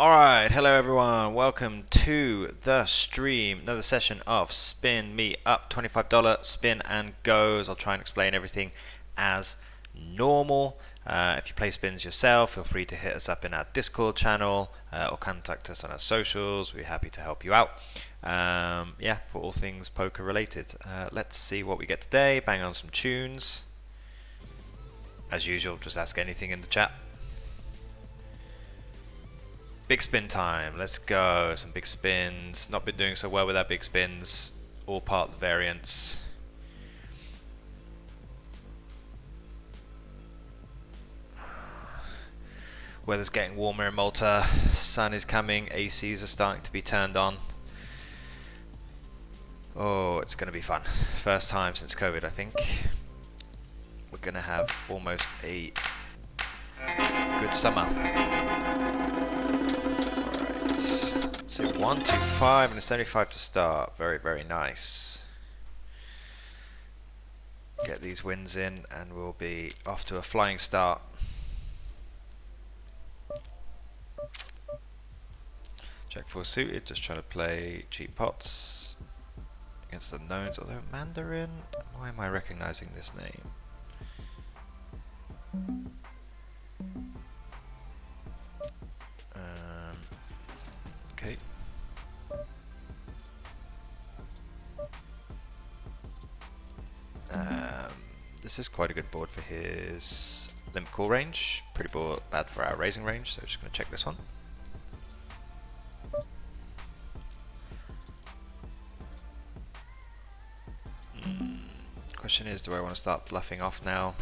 Alright, hello everyone, welcome to the stream, another session of Spin Me Up, $25 spin and goes. I'll try and explain everything as normal. If you play spins yourself, feel free to hit us up in our Discord channel or contact us on our socials. We're happy to help you out. Yeah, for all things poker related. Let's see what we get today. Bang on some tunes. As usual, just ask anything in the chat. Big spin time, let's go. Some big spins. Not been doing so well with our big spins. All part of the variance. Weather's getting warmer in Malta. Sun is coming. ACs are starting to be turned on. Oh, it's going to be fun. First time since COVID, I think. We're going to have almost a good summer. So 1, 2, 5 and a 75 to start. Very, very nice. Get these wins in and we'll be off to a flying start. Jack 4 suited, just trying to play cheap pots against the knowns. Although Mandarin, why am I recognizing this name? Okay. This is quite a good board for his limp call range. Pretty bad for our raising range, so just going to check this one. Question is, do I want to start bluffing off now?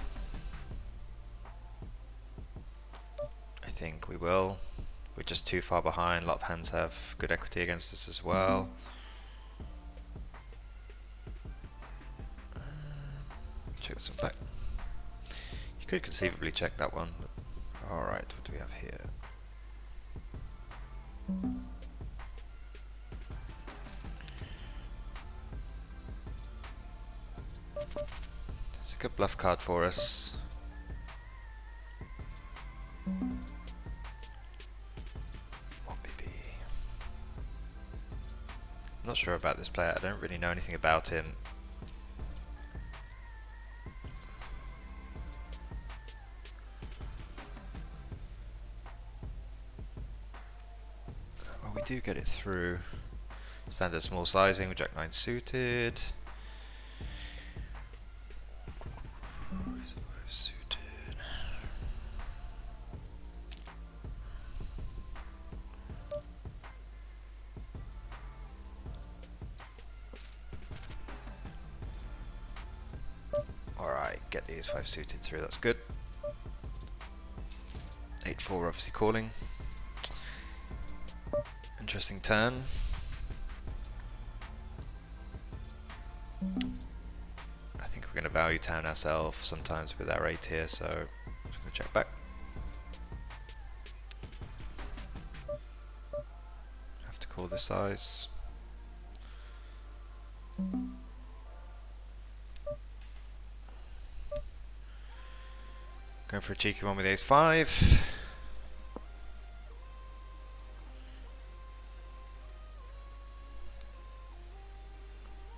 I think we will. We're just too far behind. A lot of hands have good equity against us as well. Check this one back. You could conceivably check that one. Alright, what do we have here? It's a good bluff card for us. I'm not sure about this player. I don't really know anything about him. Well, we do get it through. Standard small sizing with Jack 9 suited. Alright, get these 5 suited through, that's good. 8-4 obviously calling. Interesting turn. I think we're going to value town ourselves sometimes with our 8 here, so I'm just going to check back. Have to call this size. Going for a cheeky one with ace 5.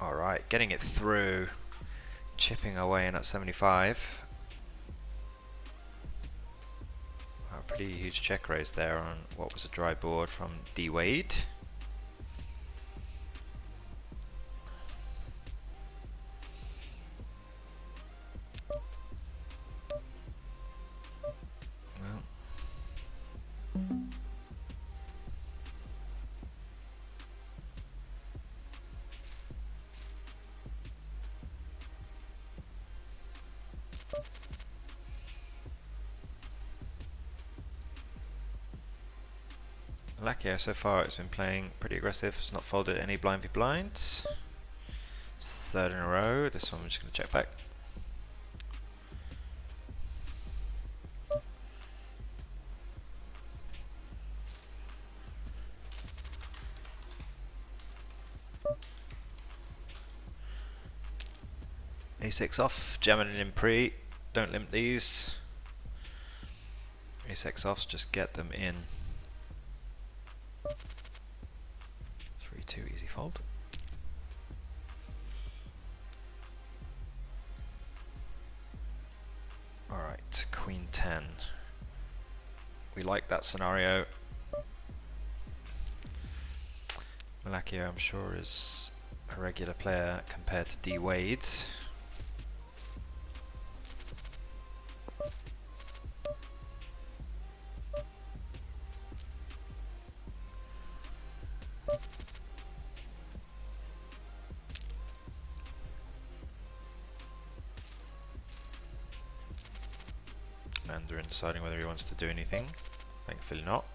Alright, getting it through. Chipping away in at 75. A pretty huge check raise there on what was a dry board from D Wade. Lakia so far it's been playing pretty aggressive, it's not folded any blind v blind. Third in a row, this one I'm just going to check back. A6 off, jamming in pre, don't limp these. A6 offs, just get them in. 3-2 easy fold. Alright, Queen 10. We like that scenario. Malakia, I'm sure, is a regular player compared to D Wade. Mandarin deciding whether he wants to do anything. Thankfully not.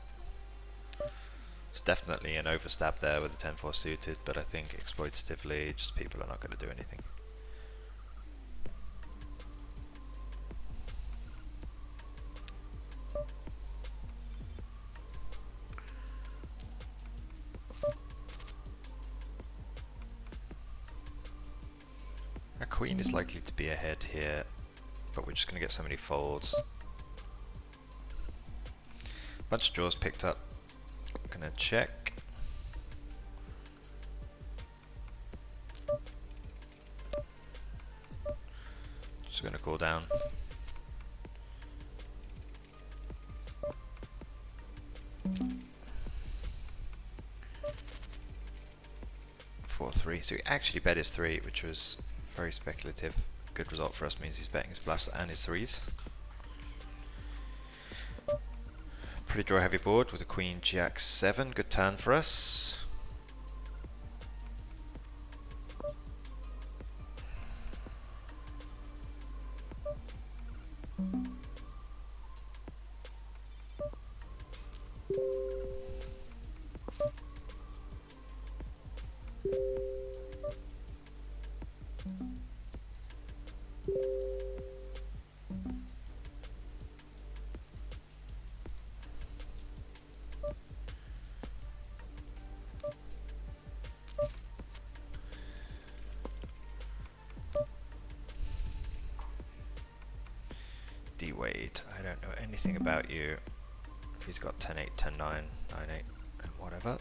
It's definitely an overstab there with the 10-4 suited, but I think exploitatively just people are not going to do anything. Our queen is likely to be ahead here, but we're just going to get so many folds. Bunch of draws picked up. Gonna check. Just gonna call down. Four, 3. So he actually bet his 3, which was very speculative. Good result for us, means he's betting his bluffs and his 3s. Pretty draw heavy board with a Queen Jack 7. Good turn for us. D Wade, I don't know anything about you. If he's got 10-8, 10-9, 9-8, and whatever.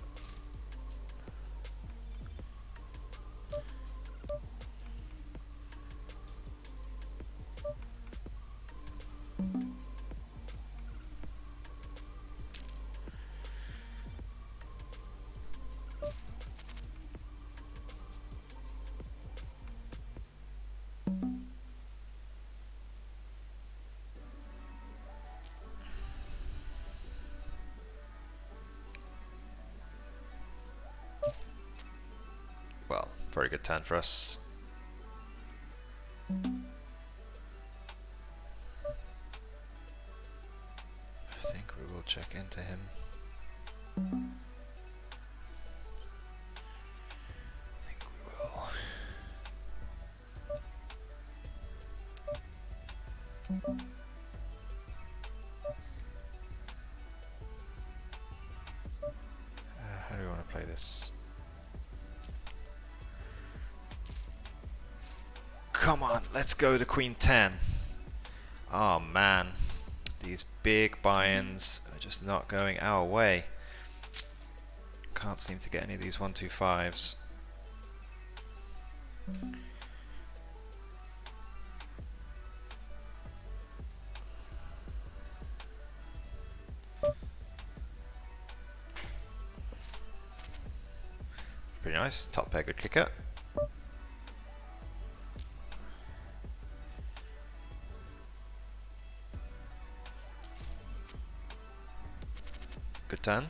Well, very good turn for us. I think we will check into him. I think we will. How do we want to play this? Come on, let's go to Queen 10. Oh man, these big buy-ins are just not going our way. Can't seem to get any of these 1-2-5s. Pretty nice, top pair, good kicker. Good turn.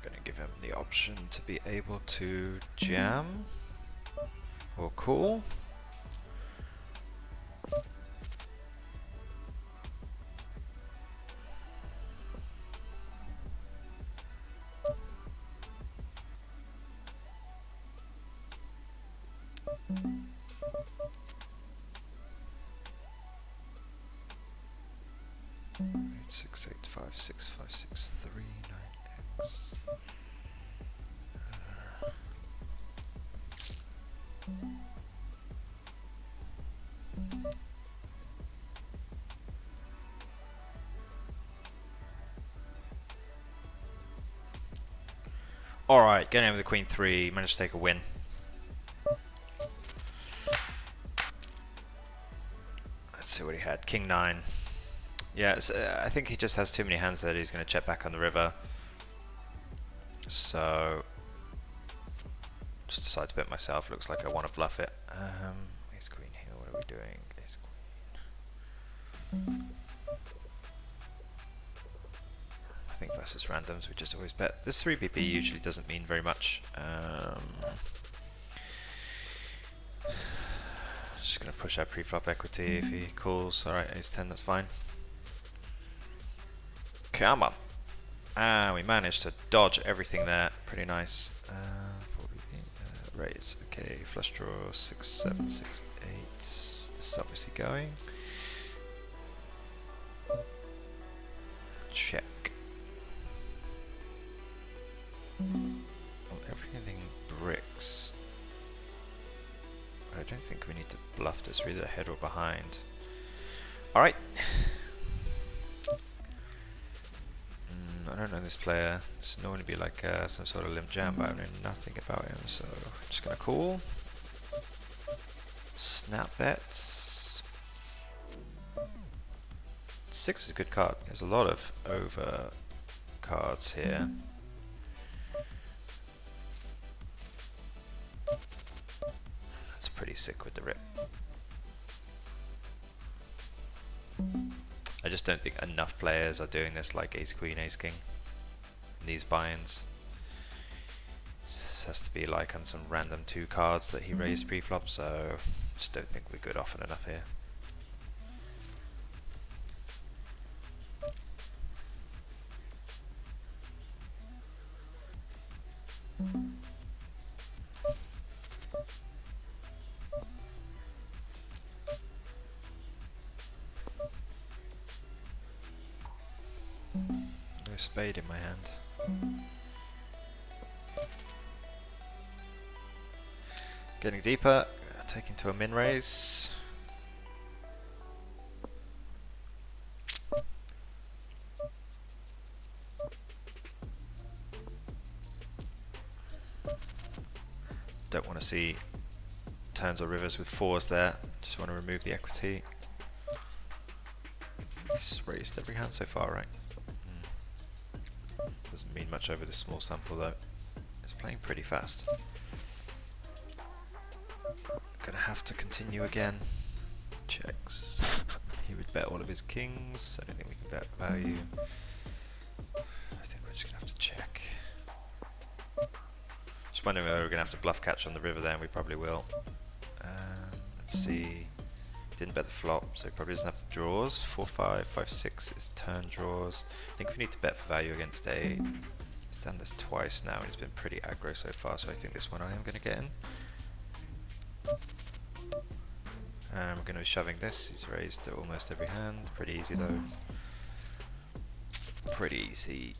Gonna give him the option to be able to jam or call. Six, eight, 5, 6, 5, 6, 3, 9x. Alright, getting over the queen 3, managed to take a win. Let's see what he had. King 9. Yeah, I think he just has too many hands there that he's going to check back on the river. So, just decided to bet myself. Looks like I want to bluff it. Ace queen here, what are we doing? Ace queen. I think versus randoms we just always bet. This 3PP usually doesn't mean very much. Just going to push out pre-flop equity if he calls. Alright, ace 10, that's fine. Come on. Ah, we managed to dodge everything there. Pretty nice. 4BP, raise. Okay, flush draw 6, 7, 6, 8. This is obviously going. Check. Well, everything bricks. But I don't think we need to bluff this. We're either ahead or behind. Alright. I don't know this player. It's normally be like some sort of limp jam, but I know nothing about him, so I'm just gonna call. Snap bets. 6 is a good card. There's a lot of over cards here. That's pretty sick with the rip. I just don't think enough players are doing this like ace queen, ace king in these buy-ins. This has to be like on some random 2 cards that he raised pre-flop, so just don't think we're good often enough here. No spade in my hand. Getting deeper, taking to a min raise. Don't want to see turns or rivers with 4s there. Just want to remove the equity. He's raised every hand so far, right? Doesn't mean much over this small sample though. It's playing pretty fast. Gonna have to continue again. Checks. He would bet all of his kings. I don't think we can bet value. I think we're just gonna have to check. Just wondering whether we're gonna have to bluff catch on the river there, and we probably will. Let's see. Didn't bet the flop, so he probably doesn't have the draws. 4, 5, 5, 6 is turn draws. I think we need to bet for value against a. He's done this twice now, and he's been pretty aggro so far. So I think this one I am going to get in. We're going to be shoving this. He's raised to almost every hand. Pretty easy though. Pretty easy.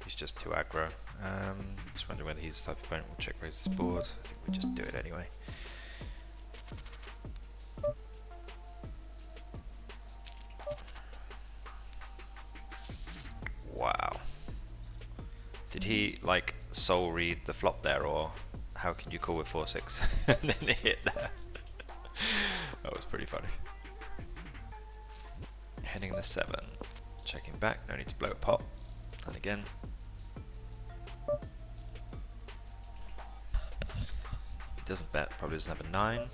He's just too aggro. Just wondering whether he's the type of opponent will check raise this board. I think we just do it anyway. Wow. Did he like soul read the flop there, or how can you call with 4-6 and then hit there? That was pretty funny. Heading the 7. Checking back, no need to blow a pot. And again. He doesn't bet, probably doesn't have a 9.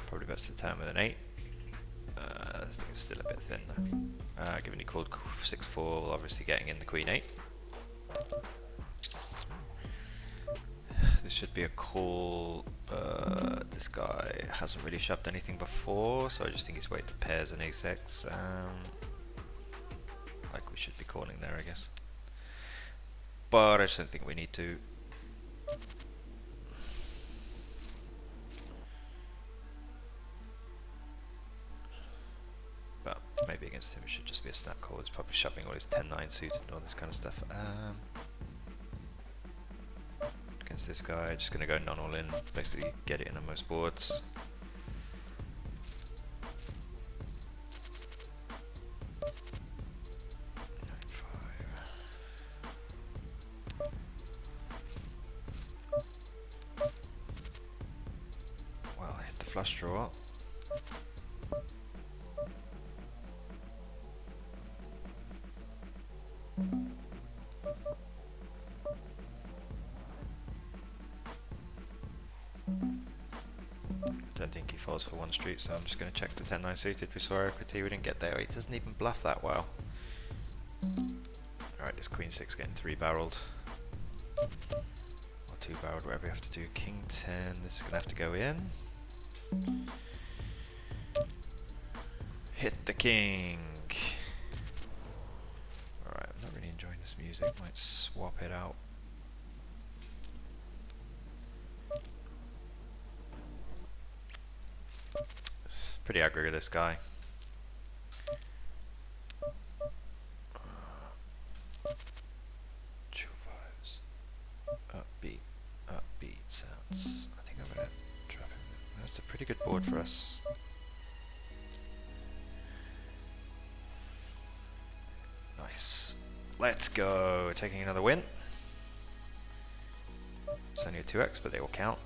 Probably bets the turn with an 8. I think it's still a bit thin though. Given he called 6-4, obviously getting in the queen 8. This should be a call, but this guy hasn't really shoved anything before, so I just think he's waiting to pairs and ace-x. Like we should be calling there, I guess. But I just don't think we need to. But maybe against him it should just be a snap call. He's probably shoving all his 10-9 suited and all this kind of stuff. Against this guy, just going to go non all in, basically get it in on most boards. flush draw. Don't think he falls for one street, so I'm just going to check the 10-9 suited. We saw equity, we didn't get there. He doesn't even bluff that well. Alright, this Queen 6 getting 3-barreled. Or 2-barreled, whatever we have to do. King 10, this is going to have to go in. Hit the king. Alright, I'm not really enjoying this music. Might swap it out. It's pretty aggro, this guy. Two fives. Upbeat. Upbeat sounds. I think I'm going to drop him. That's a pretty good board for us. Nice. Let's go. Taking another win. It's only a 2x, but they will count.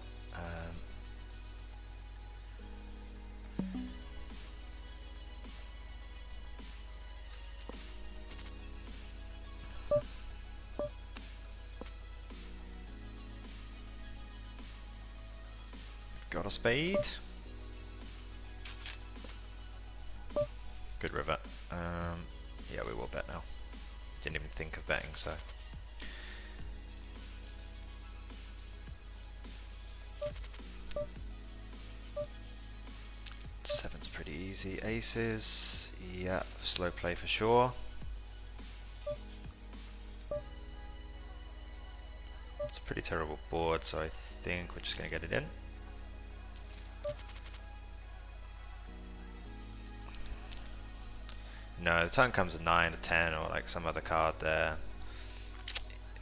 Got a spade. Good river. Yeah, we will bet now. Didn't even think of betting, so. Seven's pretty easy. Aces. Yeah, slow play for sure. It's a pretty terrible board, so I think we're just going to get it in. No, the turn comes a 9, a 10, or like some other card there.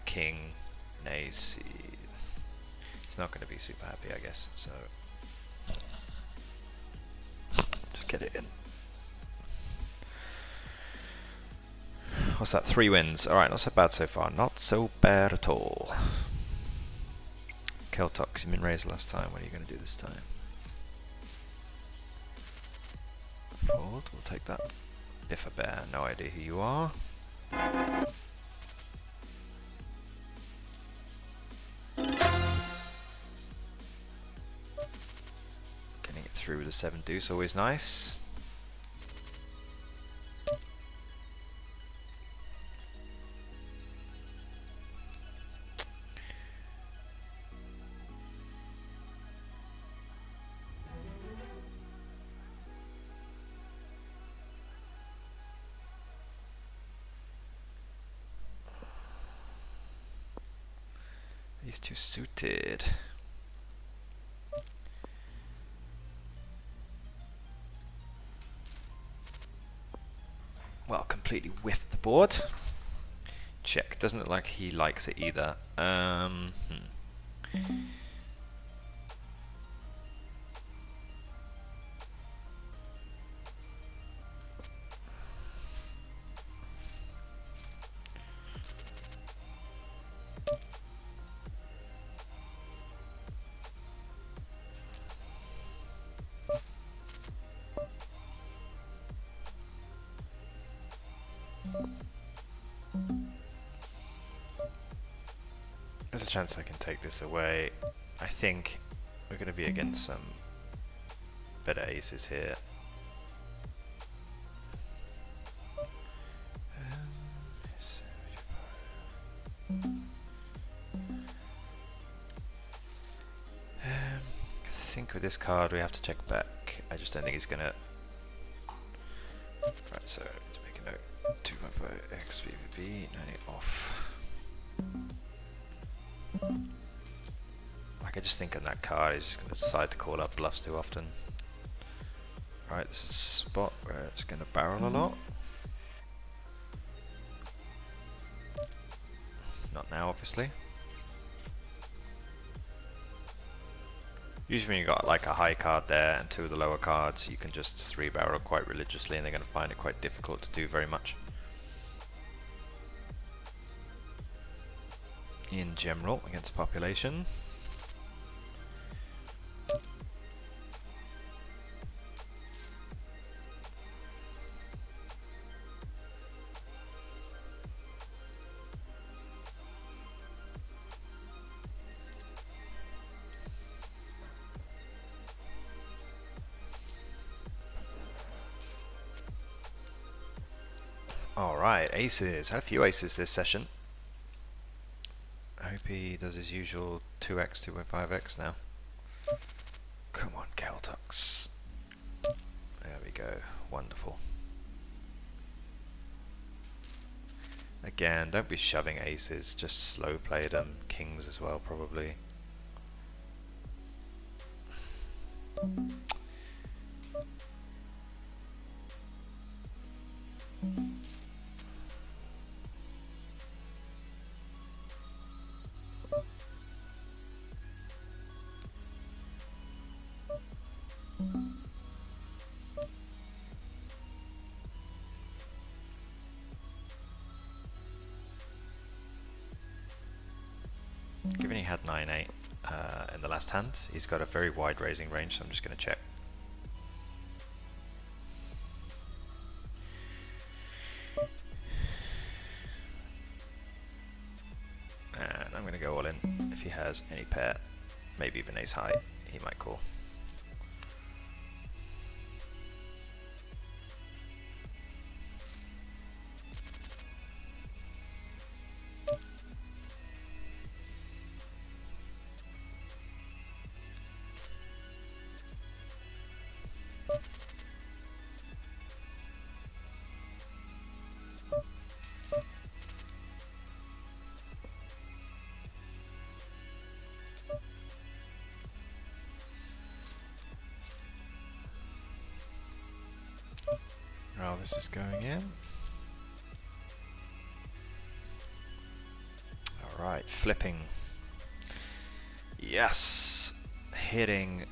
King, an ace. He's not going to be super happy, I guess. So just get it in. What's that? 3 wins. All right, not so bad so far. Not so bad at all. Keltox, you min raised last time. What are you going to do this time? Fold. We'll take that. Biffa Bear, no idea who you are. Getting it through with a 7 deuce, always nice. He's too suited. Well, completely whiffed the board. Check. Doesn't look like he likes it either. There's a chance I can take this away. I think we're going to be against some better aces here. I think with this card we have to check back. I just don't think he's going to... Right, so let's make a note. 2.5 X BBB, 90 off. Like, I just think on that card he's just going to decide to call up bluffs too often. Right, this is a spot where it's going to barrel a lot. Not now, obviously. Usually when you've got like a high card there and 2 of the lower cards, you can just 3-barrel quite religiously and they're going to find it quite difficult to do very much. In general, against population. Alright, aces. Had a few aces this session. I hope he does his usual 2x, 2.5x now. Come on, Keltux. There we go. Wonderful. Again, don't be shoving aces, just slow play them. Kings as well, probably. Given he had 9-8 in the last hand, he's got a very wide raising range, so I'm just going to check. And I'm going to go all in. If he has any pair, maybe even ace high, he might call. Oh, this is going in. Alright, flipping. Yes! Hitting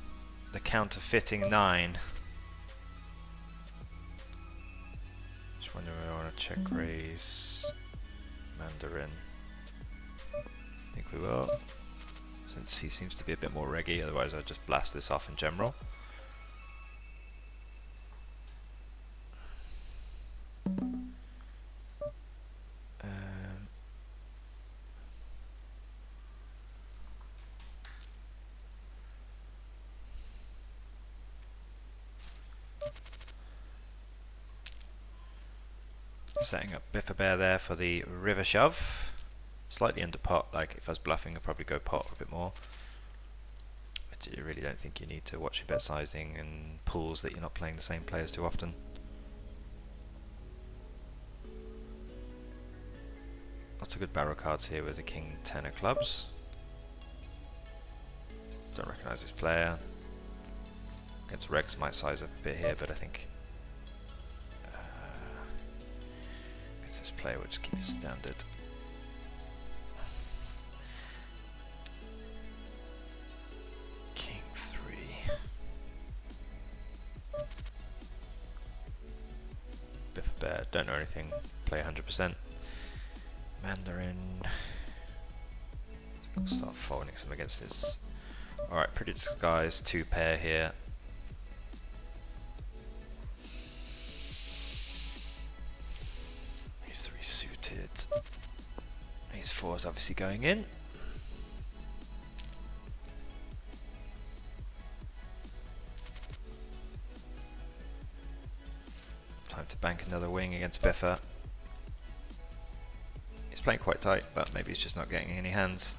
the counterfeiting 9. Just wondering if I want to check raise Mandarin. I think we will, since he seems to be a bit more reggy, otherwise I'll just blast this off in general. Setting up Biffa Bear there for the river shove. Slightly under pot, like if I was bluffing I'd probably go pot a bit more. But you really don't think you need to watch your bet sizing and pools that you're not playing the same players too often. Lots of good barrel cards here with the King 10 of clubs. Don't recognise this player. Against Regs might size up a bit here, but I think this player will just keep it standard. King 3. Biffa Bear, don't know anything, play 100%. Mandarin. I'll start folding some against his. Alright, pretty disguised 2 pair here. Ace 3 suited. Ace 4 is obviously going in. Time to bank another wing against Biffa. He's playing quite tight, but maybe he's just not getting any hands.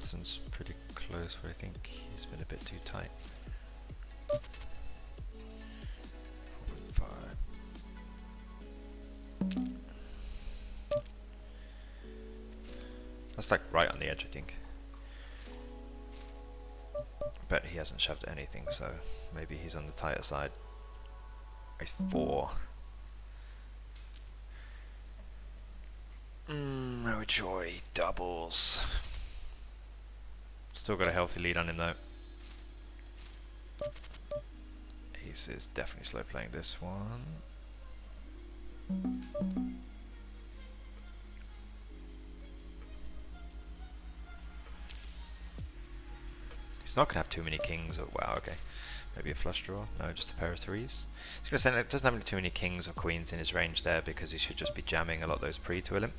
This one's pretty close, but I think he's been a bit too tight. 4.5. That's like right on the edge, I think. I bet he hasn't shoved anything, so maybe he's on the tighter side. Ace 4. No joy, doubles. Still got a healthy lead on him though. ace is definitely slow playing this one. He's not going to have too many kings. Or wow, okay. Maybe a flush draw? No, just a pair of threes. I was going to say that doesn't have too many kings or queens in his range there because he should just be jamming a lot of those pre to him.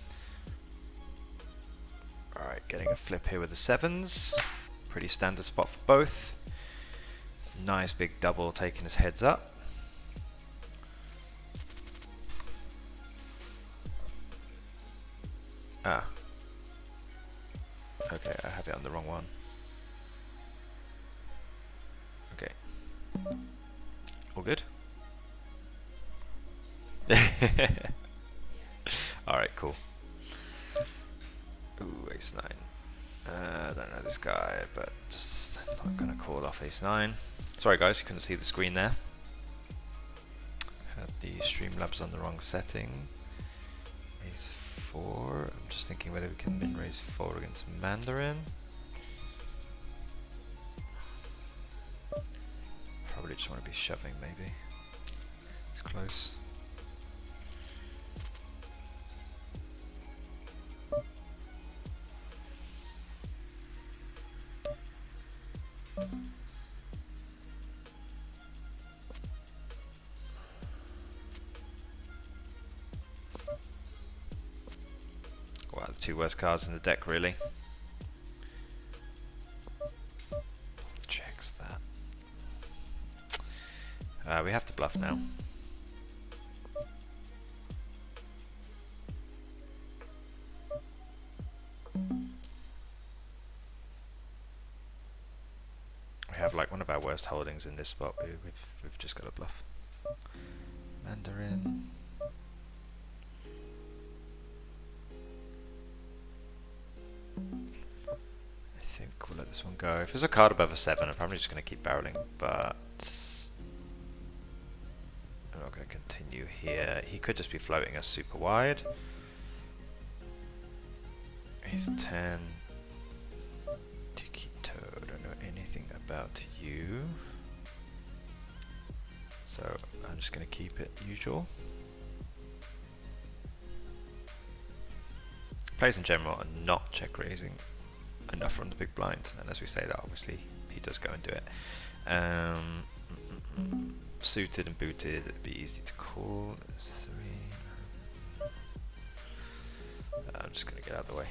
Alright, getting a flip here with the sevens. Pretty standard spot for both. Nice big double taking his heads up. Ah. Okay, I have it on the wrong one. Okay. All good? Alright, cool. Ooh, ace 9. I don't know this guy, but just not going to call off ace 9. Sorry guys, you couldn't see the screen there. Had the Streamlabs on the wrong setting. Ace 4. I'm just thinking whether we can min raise 4 against Mandarin. Probably just want to be shoving maybe. It's close. Wow, the two worst cards in the deck really. Checks that. We have to bluff now. We have like one of our worst holdings in this spot. We've just got to bluff. Mandarin. I think we'll let this one go. If there's a card above a 7, I'm probably just going to keep barreling, but I'm not going to continue here. He could just be floating us super wide. He's 10. Tiki-toe, don't know anything about you. So I'm just going to keep it usual. Plays in general are not check raising enough from the big blind, and as we say that, obviously he does go and do it. Suited and booted, it'd be easy to call. 3. I'm just going to get out of the way.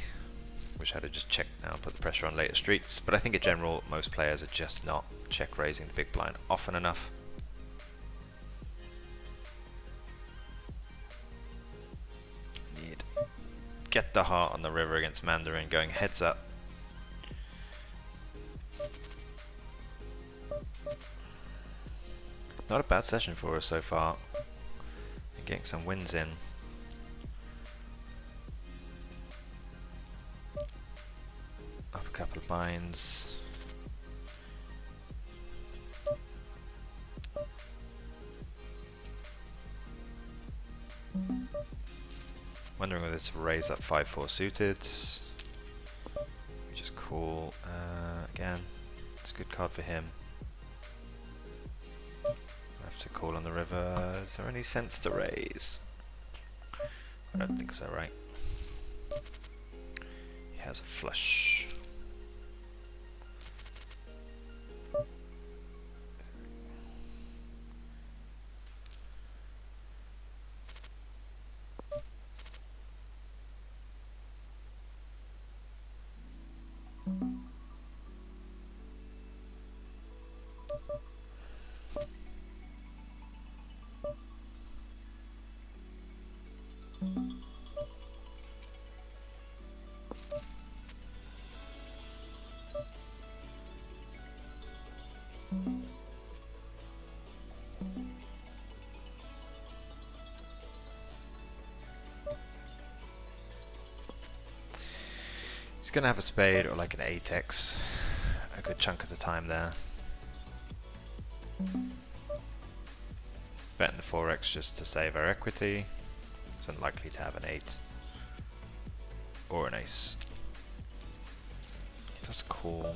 Wish I had just checked now and put the pressure on later streets, but I think in general most players are just not check raising the big blind often enough. Need get the heart on the river against Mandarin, going heads up. Not a bad session for us so far. And getting some wins in. Up a couple of binds. Wondering whether to raise that 5-4 suited. Just call again. It's a good card for him. Have to call on the river. Is there any sense to raise? I don't think so, right? He has a flush. He's gonna have a spade or like an 8x a good chunk of the time there. Betting the 4x just to save our equity. It's unlikely to have an 8 or an ace. He does call.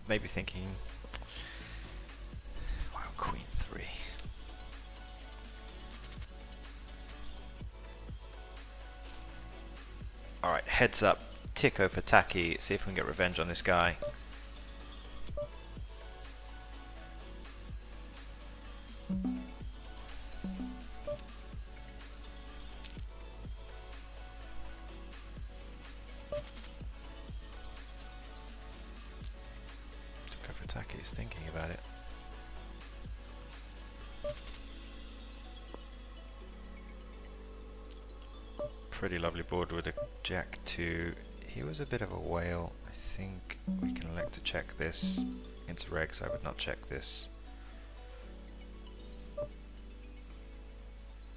Maybe thinking, wow, Queen 3. Alright, heads up, Tico for Taki, see if we can get revenge on this guy. Tico for Taki is thinking about it. Pretty lovely board with a Jack 2. He was a bit of a whale. I think we can elect to check this. Against regs, I would not check this.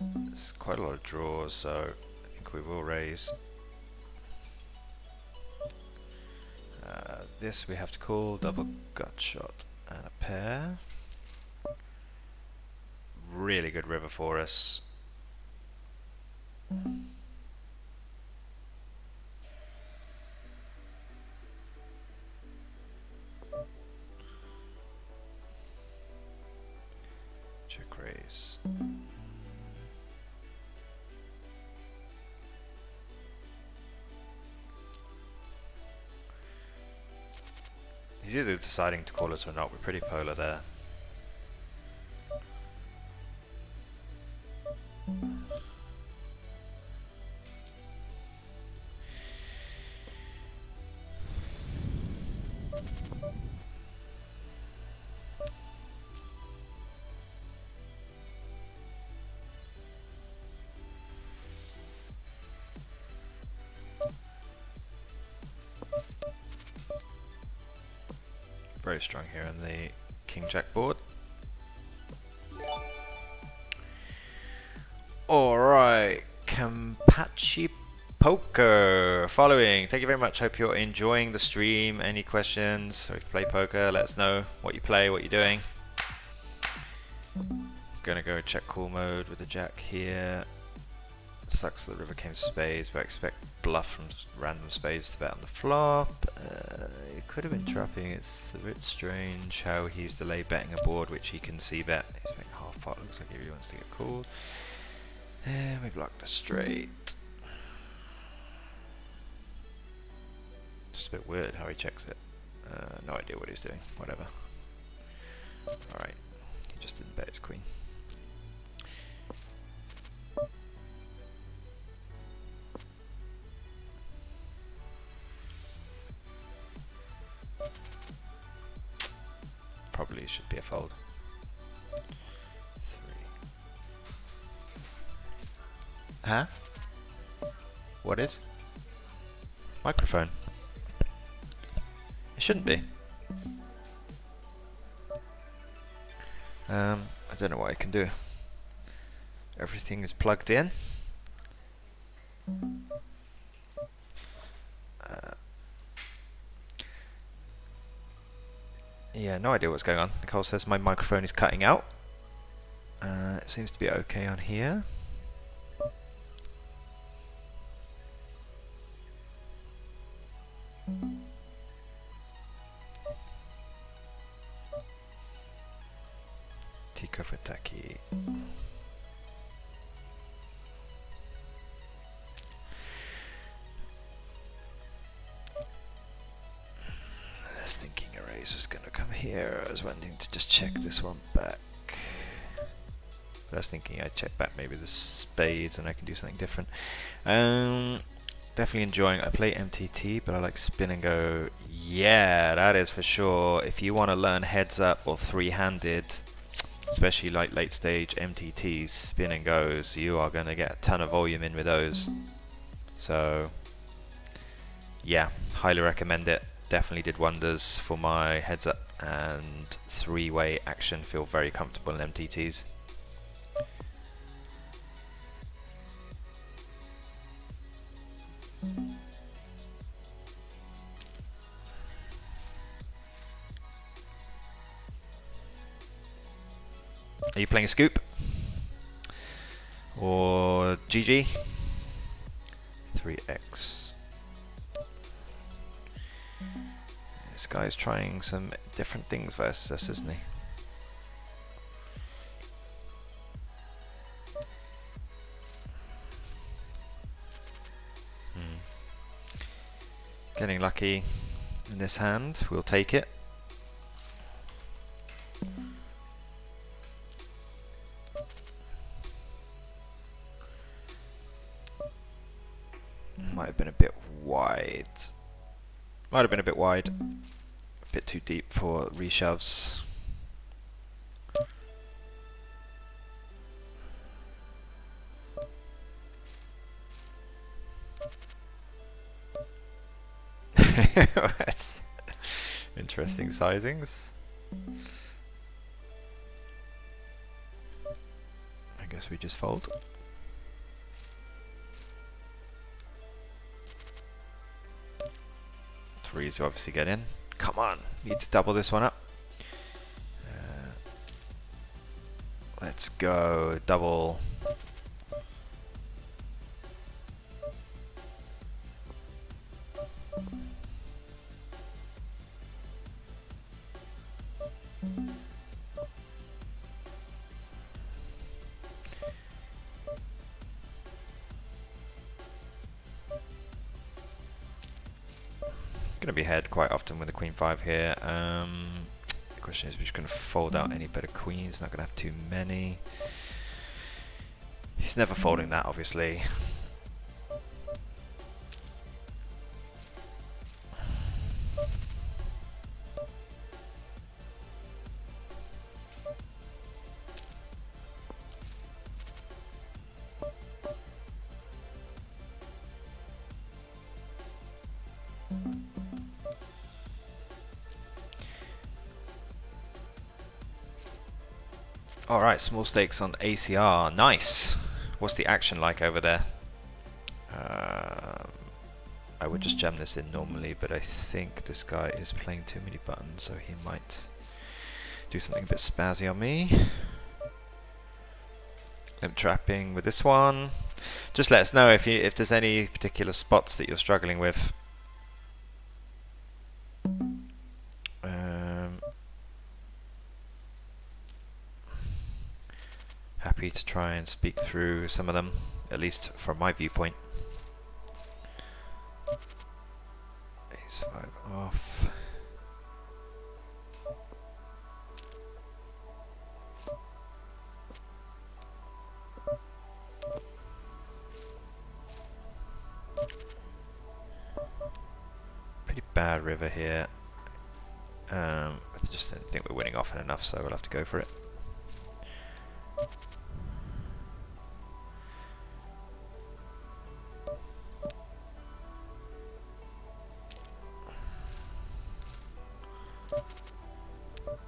There's quite a lot of draws, so I think we will raise. This we have to call, double gut shot and a pair. Really good river for us. Check raise. He's either deciding to call us or not. We're pretty polar there. Very strong here on the King-Jack board. Alright, Kampachi Poker following. Thank you very much. Hope you're enjoying the stream. Any questions? If you play poker, let us know what you play, what you're doing. Gonna go check call mode with the Jack here. Sucks that the river came spades, but I expect bluff from random spades to bet on the flop. It could have been trapping. It's a bit strange how he's delayed betting a board which he can see bet. He's making half pot. Looks like he really wants to get called. And we blocked the straight. Just a bit weird how he checks it. No idea what he's doing. Whatever. Alright. He just didn't bet his queen. Probably should be a fold. 3. Huh? What is? Microphone. It shouldn't be. I don't know what I can do. Everything is plugged in. Yeah, no idea what's going on. Nicole says my microphone is cutting out. It seems to be okay on here. Tico for Taki. Thinking a raise was going to come here. I was wanting to just check this one back. But I was thinking I'd check back maybe the spades and I can do something different. Definitely enjoying. I play MTT, but I like spin and go. Yeah, that is for sure. If you want to learn heads up or three-handed, especially like late stage MTTs, spin and goes, you are going to get a ton of volume in with those. So yeah, highly recommend it. Definitely did wonders for my heads up and three-way action. Feel very comfortable in MTTs. Are you playing a scoop or GG? 3x. This guy's trying some different things versus us, isn't he? Getting lucky in this hand, we'll take it. Might have been a bit wide. Might have been a bit wide. A bit too deep for reshoves. That's interesting sizings. I guess we just fold. Threes obviously get in. Come on, need to double this one up. Let's go double. Going to be head quite often with the queen 5 here. The question is, we're just going to fold out any better queens. Not going to have too many. He's never folding that, obviously. Alright, small stakes on ACR. Nice. What's the action like over there? I would just jam this in normally, but I think this guy is playing too many buttons, so he might do something a bit spazzy on me. Limp trapping with this one. Just let us know if there's any particular spots that you're struggling with. Happy to try and speak through some of them, at least from my viewpoint. Ace 5 off. Pretty bad river here. I just don't think we're winning often enough, so we'll have to go for it.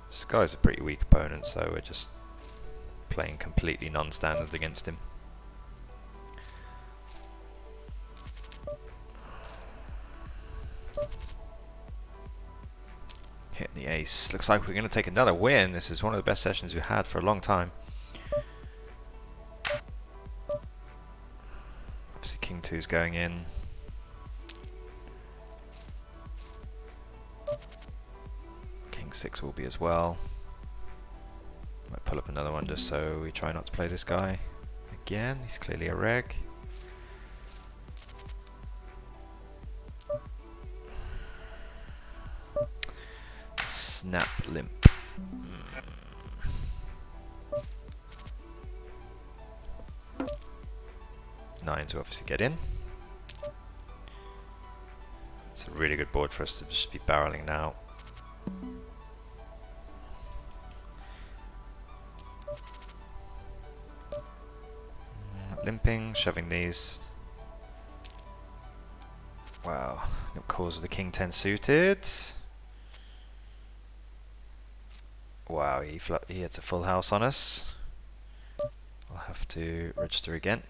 This guy's a pretty weak opponent, so we're just playing completely non-standard against him. Hitting the ace. Looks like we're going to take another win. This is one of the best sessions we've had for a long time. Obviously King 2's going in. King 6 will be as well. Might pull up another one just so we try not to play this guy again. He's clearly a reg. Snap limp. Nines will obviously get in. It's a really good board for us to just be barreling now. Limping, shoving these. Wow, limp calls with the King 10 suited. Wow, he hits a full house on us. I'll have to register again.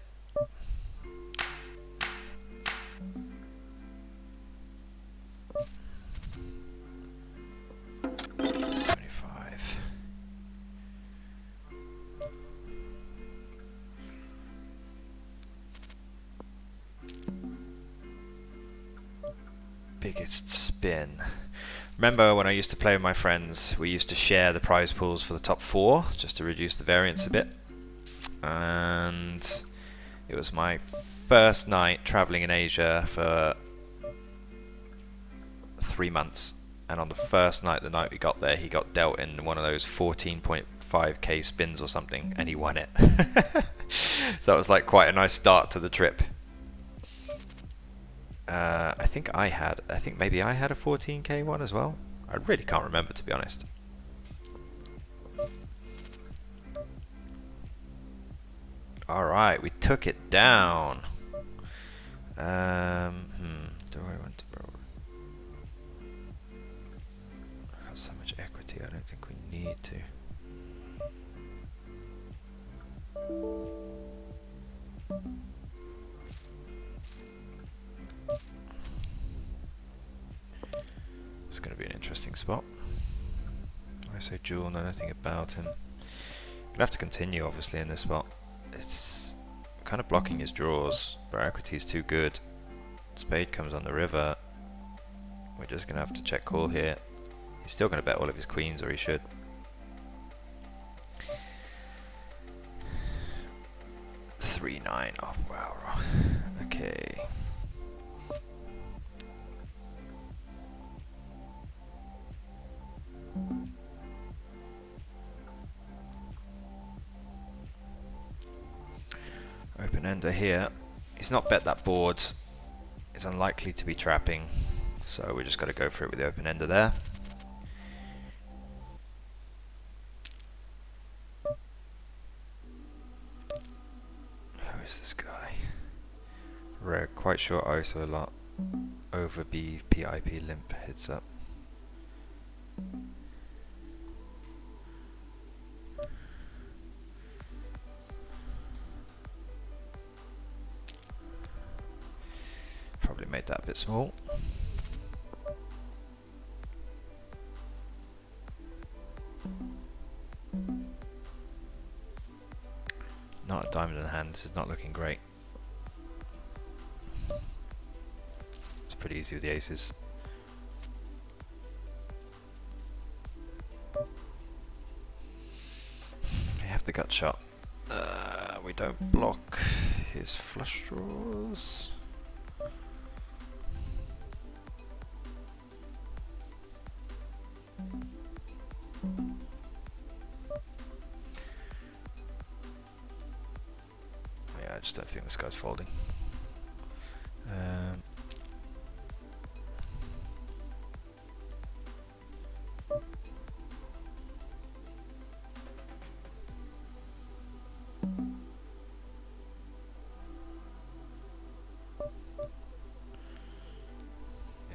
biggest spin. Remember when I used to play with my friends, we used to share the prize pools for the top 4 just to reduce the variance a bit. And it was my first night traveling in Asia for 3 months. And on the first night, the night we got there, he got dealt in one of those 14.5k spins or something, and he won it. So that was like quite a nice start to the trip. I think maybe I had a 14k one as well. I really can't remember, to be honest. Alright, we took it down. Do I want to roll? I got so much equity, I don't think we need to. It's going to be an interesting spot. I say Jewel, know nothing about him. Gonna have to continue, obviously, in this spot. It's kind of blocking his draws, but our equity is too good. Spade comes on the river. We're just going to have to check call here. He's still going to bet all of his queens, or he should. Three nine. Oh wow. Okay. Open ender here. He's not bet that board. It's unlikely to be trapping, so we just got to go for it with the open ender there. Who is this guy? Rare, quite short ISO a lot. Over B, PIP, limp, heads up. Probably made that a bit small. Not a diamond in hand, this is not looking great. It's pretty easy with the aces. We have the gut shot. We don't block his flush draws. Yeah, I just don't think this guy's folding.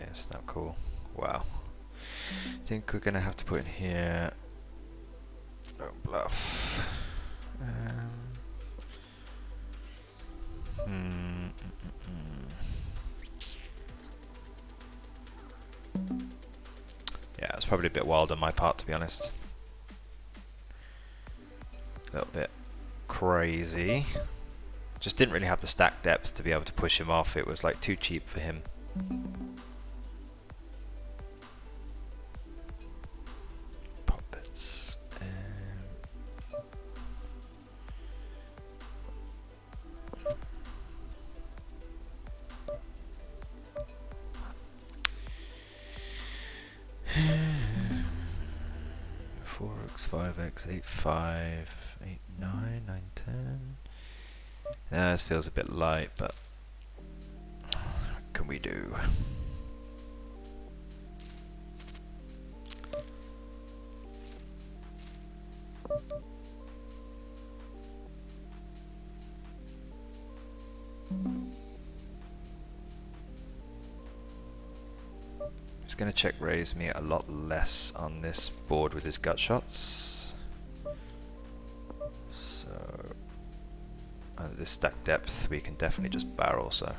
Yes, not cool. Wow. I think we're gonna have to put in here. Don't bluff. Yeah, it's probably a bit wild on my part, to be honest. A little bit crazy. Just didn't really have the stack depth to be able to push him off. It was like too cheap for him. Puppets. Four X, 5X, 8, 5, 8, 9, 9, 10. This feels a bit light, but what can we do? He's going to check raise me a lot less on this board with his gut shots. So under this stack depth we can definitely just barrel, so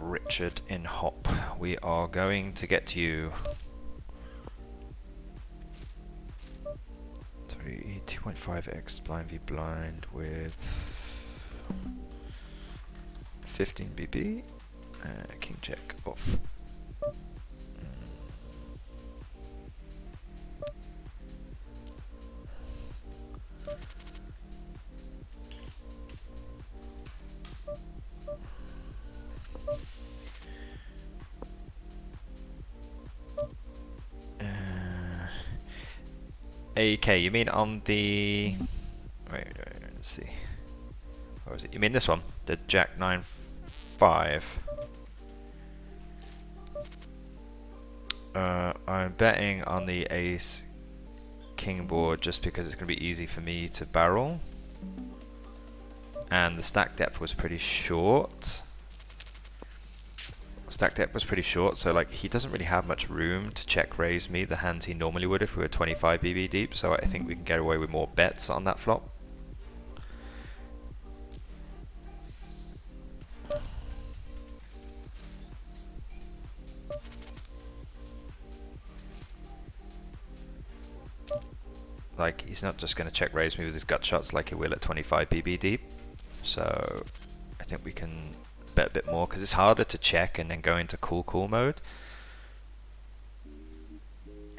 Richard in hop, we are going to get to you. 2.5x blind v blind with 15 BB. King check off. AK, you mean on the... Wait, let's see. What was it? You mean this one? The Jack 9-5. I'm betting on the Ace King board just because it's going to be easy for me to barrel. And the stack depth was pretty short. Stack depth was pretty short, so like he doesn't really have much room to check raise me the hands he normally would if we were 25 BB deep, so I think we can get away with more bets on that flop. Like, he's not just going to check raise me with his gut shots like he will at 25 BB deep, so I think we can bet a bit more because it's harder to check and then go into cool mode.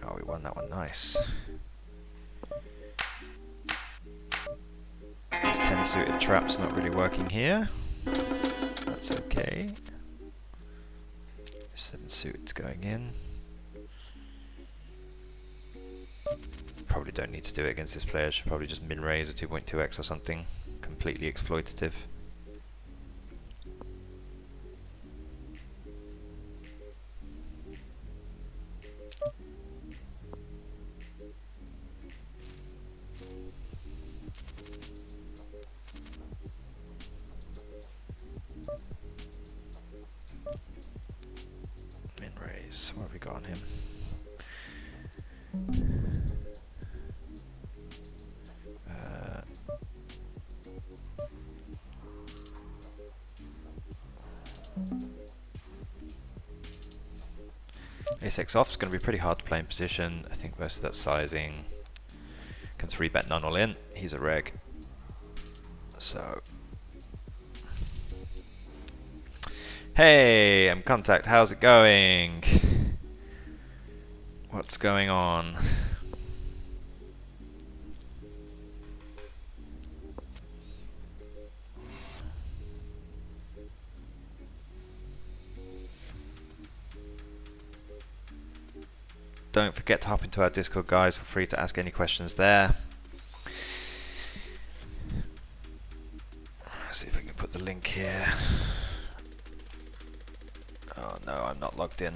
Oh, we won that one, nice. This 10 suited trap's not really working here. That's okay. 7 suited's going in. Probably don't need to do it against this player. Should probably just min raise a 2.2x or something. Completely exploitative. Min raise. What have we got on him? Ace-X off is going to be pretty hard to play in position. I think most of that sizing can 3-bet none all in. He's a reg. So, hey, I'm Contact. How's it going? What's going on? Don't forget to hop into our Discord, guys. Feel free to ask any questions there. Let's see if I can put the link here. Oh no, I'm not logged in.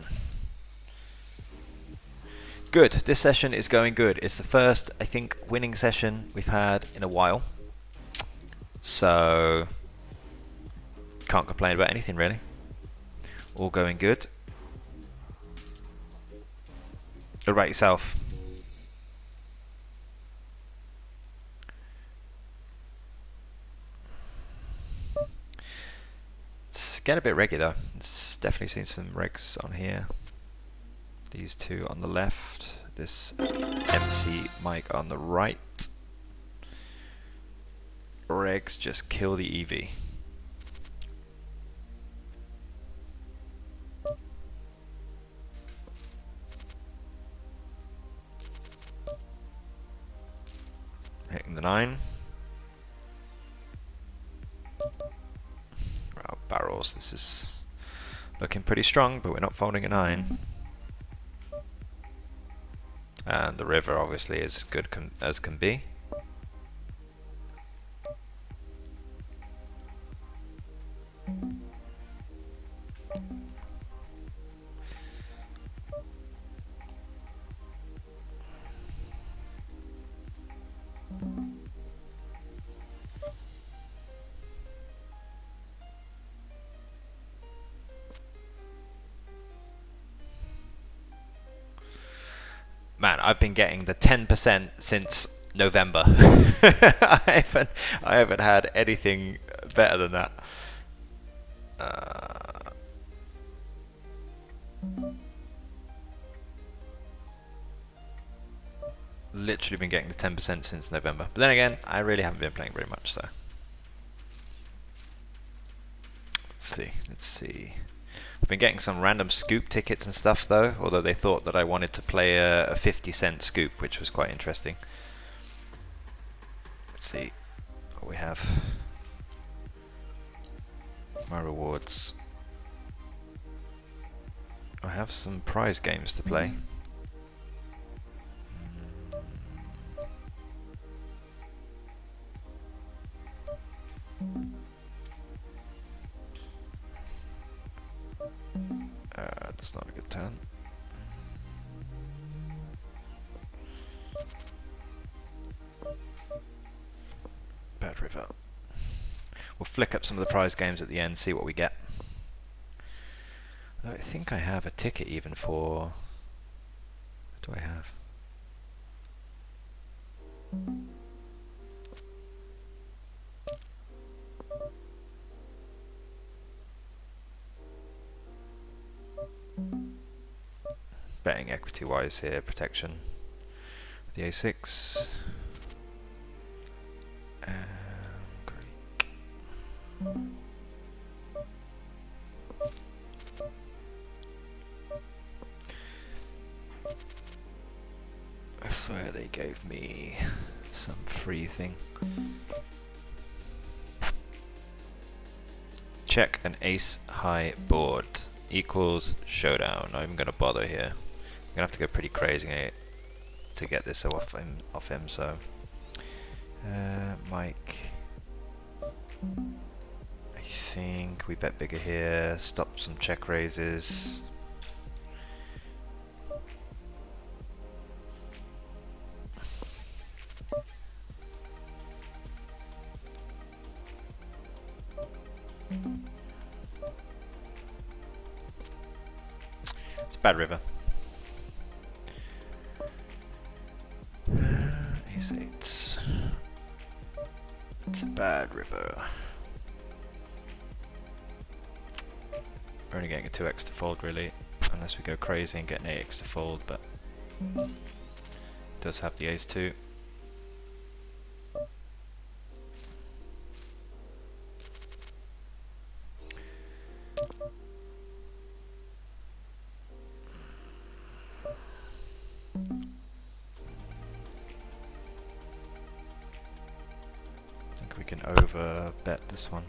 Good. This session is going good. It's the first, I think, winning session we've had in a while. So, can't complain about anything really. All going good. What about yourself? It's getting a bit reggy though. It's definitely seen some regs on here. These two on the left. This MC mic on the right. Regs just kill the EV. Hitting the 9. Wow, barrels. This is looking pretty strong, but we're not folding a 9. And the river obviously is good as can be. Man, I've been getting the 10% since November. I haven't had anything better than that. literally been getting the 10% since November. But then again, I really haven't been playing very much, so. Let's see. I've been getting some random scoop tickets and stuff though, although they thought that I wanted to play a 50-cent scoop, which was quite interesting. Let's see what we have. My rewards. I have some prize games to play. That's not a good turn. Bad river. We'll flick up some of the prize games at the end, see what we get. Though I think I have a ticket even for... What do I have? Betting equity wise here, protection. The A6. Greek. I swear they gave me some free thing. Check an ace high board equals showdown. Not even gonna bother here. I'm gonna have to go pretty crazy to get this off him. So, Mike, I think we bet bigger here. Stop some check raises. It's bad river. Ace 8. It's a bad river. We're only getting a 2x to fold really, unless we go crazy and get an 8x to fold, but it does have the ace 2. I think we can over bet this one.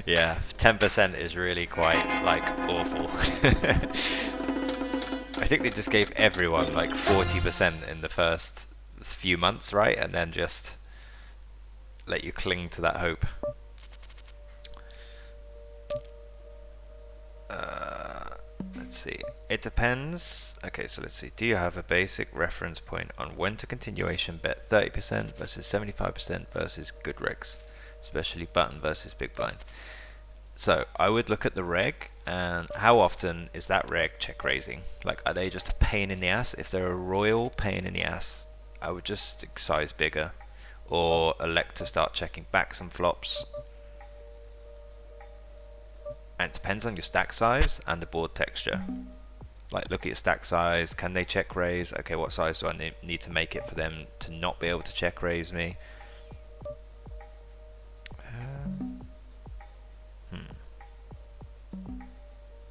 Yeah, 10% is really quite, like, awful. I think they just gave everyone, like, 40% in the first few months, right? And then just let you cling to that hope. Let's see. It depends. Okay, so let's see. Do you have a basic reference point on when to continuation bet 30% versus 75% versus good regs, especially button versus big blind? So I would look at the reg and how often is that reg check raising? Like, are they just a pain in the ass? If they're a royal pain in the ass, I would just size bigger or elect to start checking back some flops. And it depends on your stack size and the board texture. Like, look at your stack size. Can they check raise? Okay, what size do I need to make it for them to not be able to check raise me?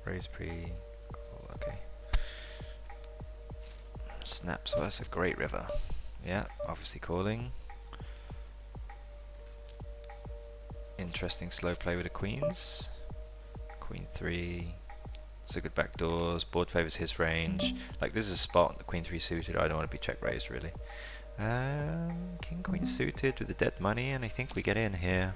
Raise pre. Cool, okay. Snaps versus a great river. Yeah, obviously calling. Interesting slow play with the queens. Queen 3. It's a good backdoors. Board favors his range. Like, this is a spot. The queen 3 suited. I don't want to be check raised really. King queen suited with the dead money, and I think we get in here.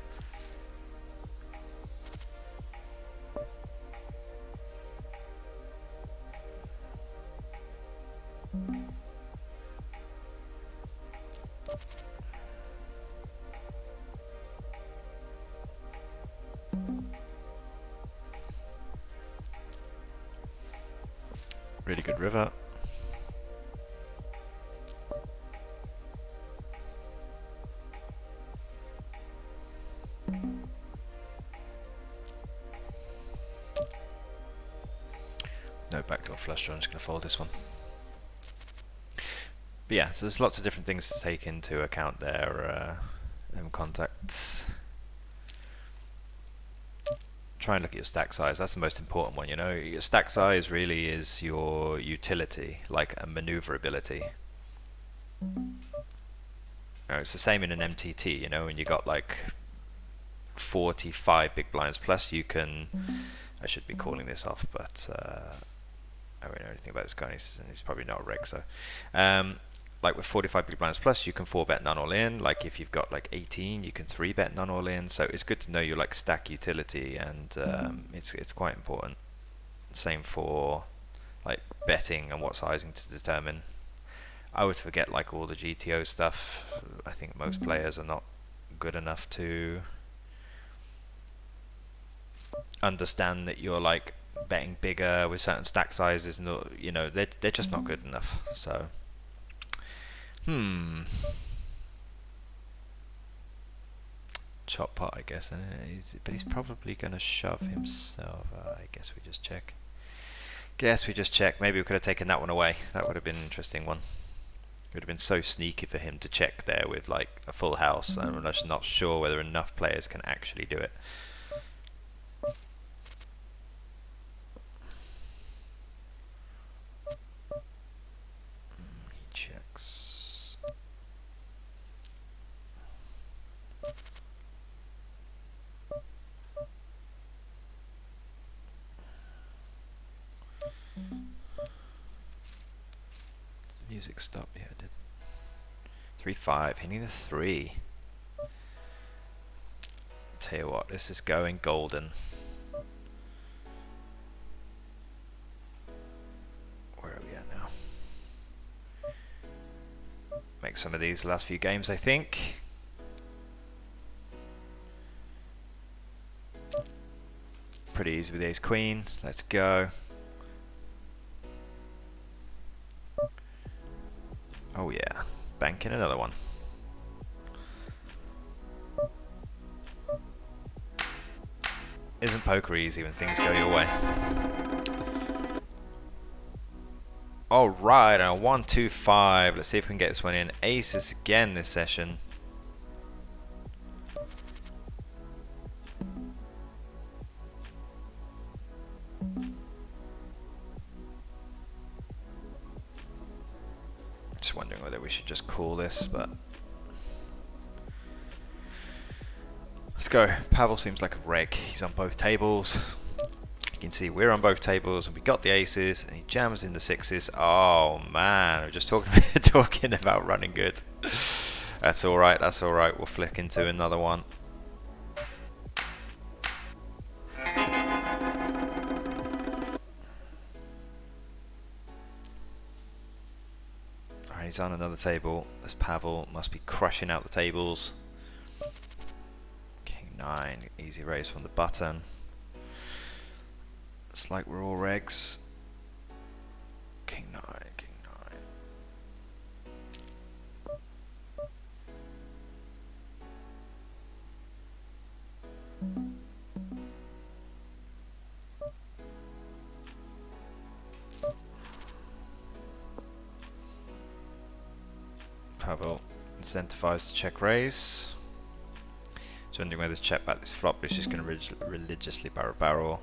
Really good river. a flush draw. I'm just going to fold this one. But yeah, so there's lots of different things to take into account there. Contacts. Try and look at your stack size. That's the most important one. You know, your stack size really is your utility, like a maneuverability. It's the same in an MTT. You know, when you got like 45 big blinds plus, you can. I should be calling this off, but I don't know anything about this guy. He's probably not a reg. So, like with 45 big blinds plus, you can 4-bet none all in. Like if you've got like 18, you can 3-bet none all in. So it's good to know your like stack utility, and it's quite important. Same for like betting and what sizing to determine. I would forget like all the GTO stuff. I think most players are not good enough to understand that you're like betting bigger with certain stack sizes. No, you know, they're just not good enough. So. Chop pot, I guess, but he's probably going to shove himself. I guess we just check. Maybe we could have taken that one away. That would have been an interesting one. It would have been so sneaky for him to check there with like a full house. I'm just not sure whether enough players can actually do it. He checks. Music stopped. Yeah, it did. 3-5, hitting the 3. Tell you what, this is going golden. Where are we at now? Make some of these last few games, I think. Pretty easy with ace queen. Let's go. Oh yeah, banking another one. Isn't poker easy when things go your way? Alright, and a 1-2-5. Let's see if we can get this one in. Aces again this session. Just wondering whether we should just call this, but let's go. Pavel seems like a reg. He's on both tables. You can see we're on both tables, and we got the aces, and he jams in the sixes. Oh man, we're just talking about running good. That's all right. That's all right. We'll flick into another one. Alright, he's on another table. This Pavel must be crushing out the tables. King 9, easy raise from the button. It's like we're all regs. King 9, King 9. Pavel incentivized to check raise. So wondering whether this check back this flop is just going to religiously barrel.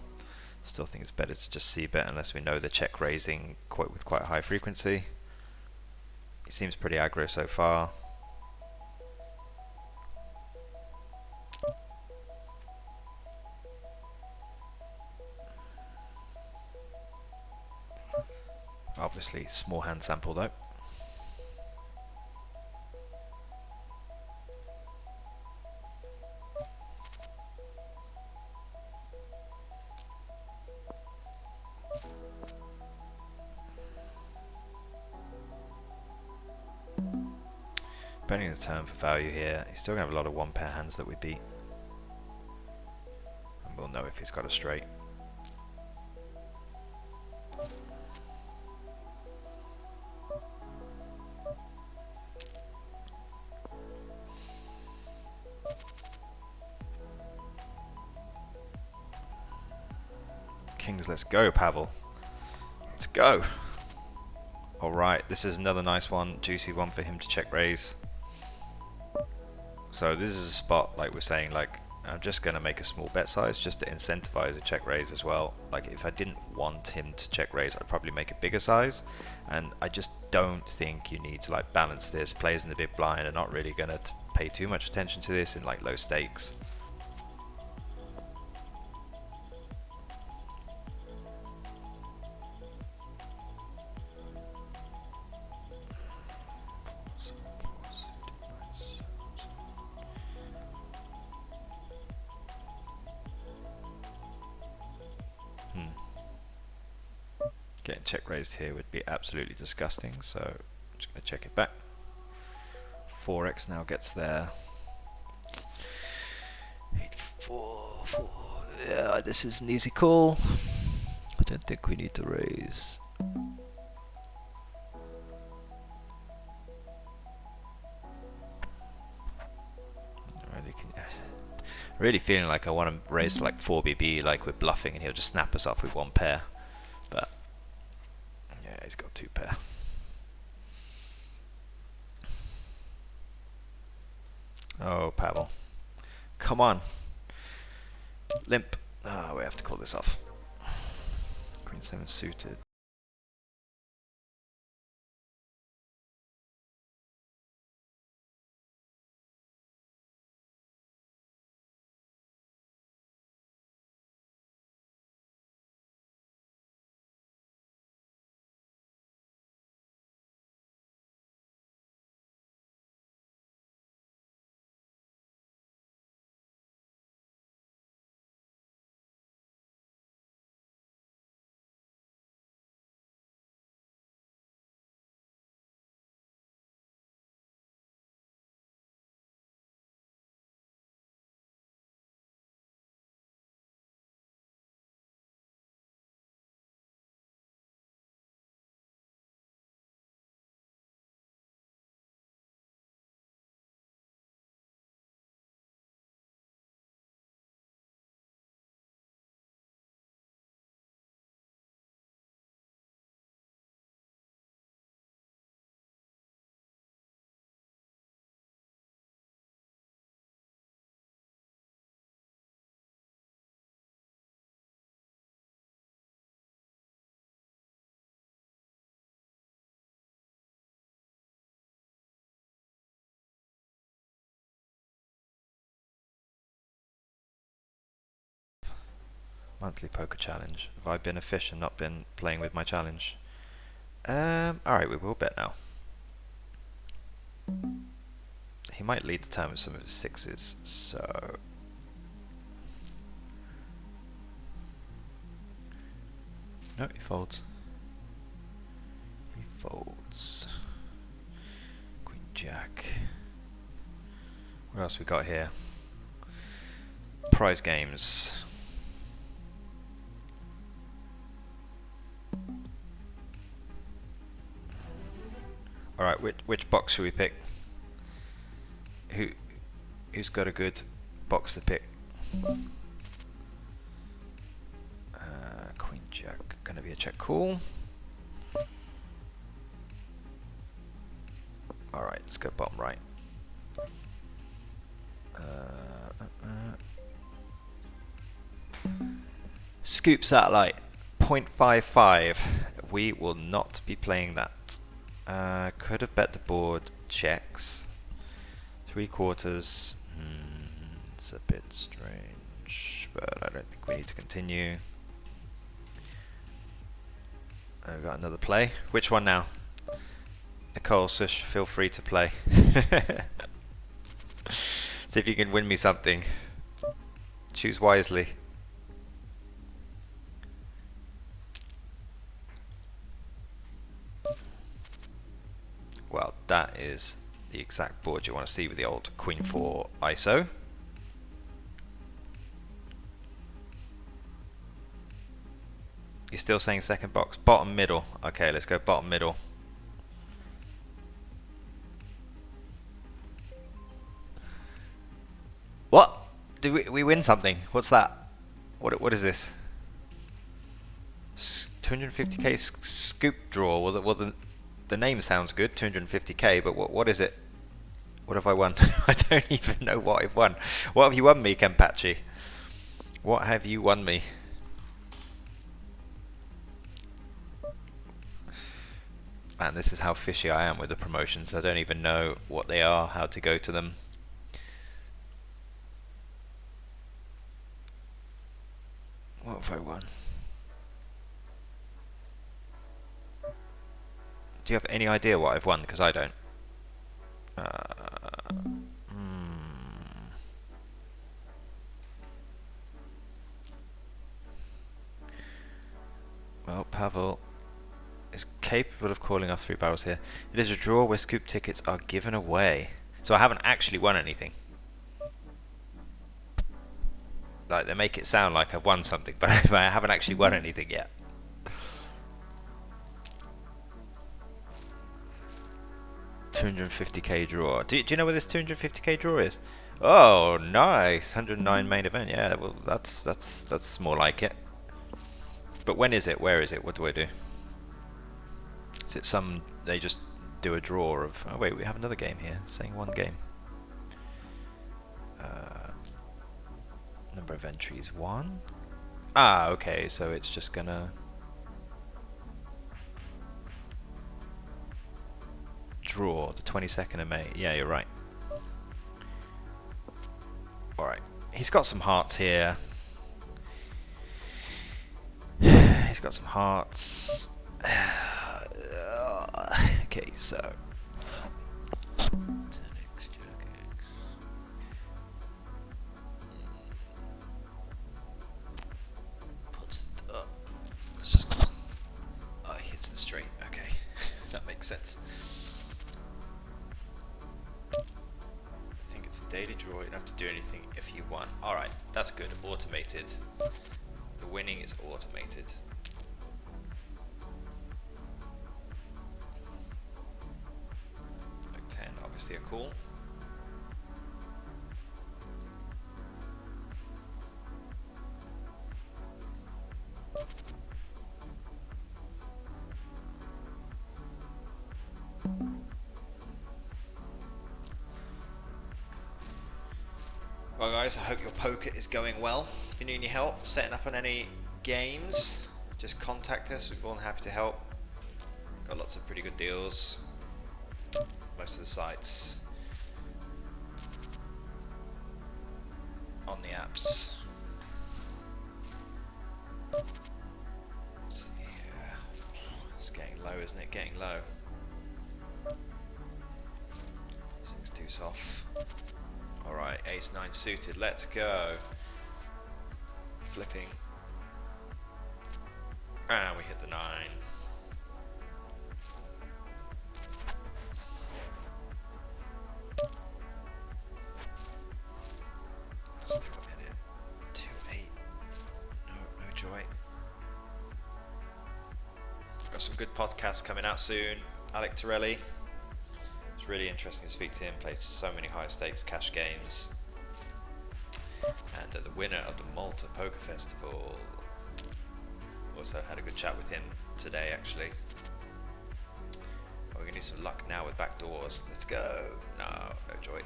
Still think it's better to just c-bet unless we know the check raising with quite high frequency. He seems pretty aggro so far. Obviously small hand sample though. Betting the turn for value here. He's still going to have a lot of one pair hands that we beat. And we'll know if he's got a straight. Kings, let's go, Pavel. Let's go. Alright, this is another nice one, juicy one for him to check raise. So this is a spot, like we're saying, like I'm just going to make a small bet size just to incentivize a check raise as well. Like if I didn't want him to check raise, I'd probably make a bigger size. And I just don't think you need to like balance this. Players in the big blind are not really going to pay too much attention to this in like low stakes. Getting check raised here would be absolutely disgusting, so I'm just going to check it back. 4x now gets there. 8-4-4. Yeah, this is an easy call. I don't think we need to raise. Really feeling like I want to raise to like 4BB, like we're bluffing, and he'll just snap us off with one pair. But yeah, he's got 2 pair. Oh, Pavel. Come on. Limp. Oh, we have to call this off. Queen 7 suited. Monthly poker challenge. Have I been a fish and not been playing with my challenge? Alright, we will bet now. He might lead the turn with some of his 6s, so... No, he folds. He folds. Queen Jack. What else we got here? Prize games. Alright, which box should we pick? Who's got a good box to pick? Queen Jack, gonna be a check call. Alright, let's go bottom right. Scoop satellite, 0.55. We will not be playing that. Could have bet the board checks. 3/4. It's a bit strange, but I don't think we need to continue. We've got another play. Which one now? Nicole, Sush, feel free to play. See if you can win me something. Choose wisely. Well, that is the exact board you want to see with the old Queen 4 ISO. You're still saying second box. Bottom middle. Okay, let's go bottom middle. What? Did we win something? What's that? What is this? 250k scoop draw. Well, the name sounds good, 250k, but what is it? What have I won? I don't even know what I've won. What have you won me, Kenpachi? What have you won me? And this is how fishy I am with the promotions. I don't even know what they are, how to go to them. What have I won? Do you have any idea what I've won? Because I don't. Well, Pavel is capable of calling off 3 barrels here. It is a draw where scoop tickets are given away. So I haven't actually won anything. Like, they make it sound like I've won something, but I haven't actually won anything yet. $250k draw. Do you know where this 250k draw is? Oh, nice. 109 main event. Yeah, well, that's more like it. But when is it? Where is it? What do I do? Is it some... They just do a draw of... Oh, wait, we have another game here. Saying one game. Number of entries, 1. Ah, okay, so it's just gonna... Draw, the 22nd of May. Yeah, you're right. Alright. He's got some hearts here. He's got some hearts. Okay, so... Puts it up. Let's just... Oh, he hits the straight. Okay, that makes sense. I think it's a daily draw. You don't have to do anything if you won. Alright, that's good. Automated. The winning is automated. Like 10, obviously a call. Well guys, I hope your poker is going well. If you need any help setting up on any games, just contact us. We're more than happy to help. Got lots of pretty good deals. Most of the sites on the apps. Let's see here. It's getting low, isn't it? Getting low. 6 deuce off. Alright, ace 9 suited, let's go. Flipping. And we hit the 9. Still a minute. 2-8. No joy. Got some good podcasts coming out soon. Alec Torelli. It's really interesting to speak to him. Played so many high stakes cash games. And the winner of the Malta Poker Festival. Also had a good chat with him today, actually. We're gonna need some luck now with backdoors. Let's go. No joy.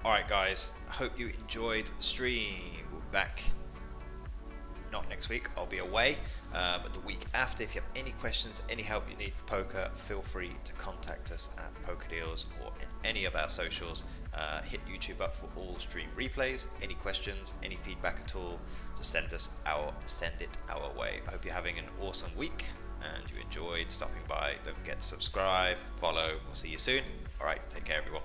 Alright guys, hope you enjoyed the stream. We'll be back not next week, I'll be away, but the week after. If you have any questions, any help you need for poker, feel free to contact us at PokerDeals or in any of our socials. Hit YouTube up for all stream replays. Any questions, any feedback at all, just send it our way. I hope you're having an awesome week and you enjoyed stopping by. Don't forget to subscribe, follow. We'll see you soon. Alright, take care everyone.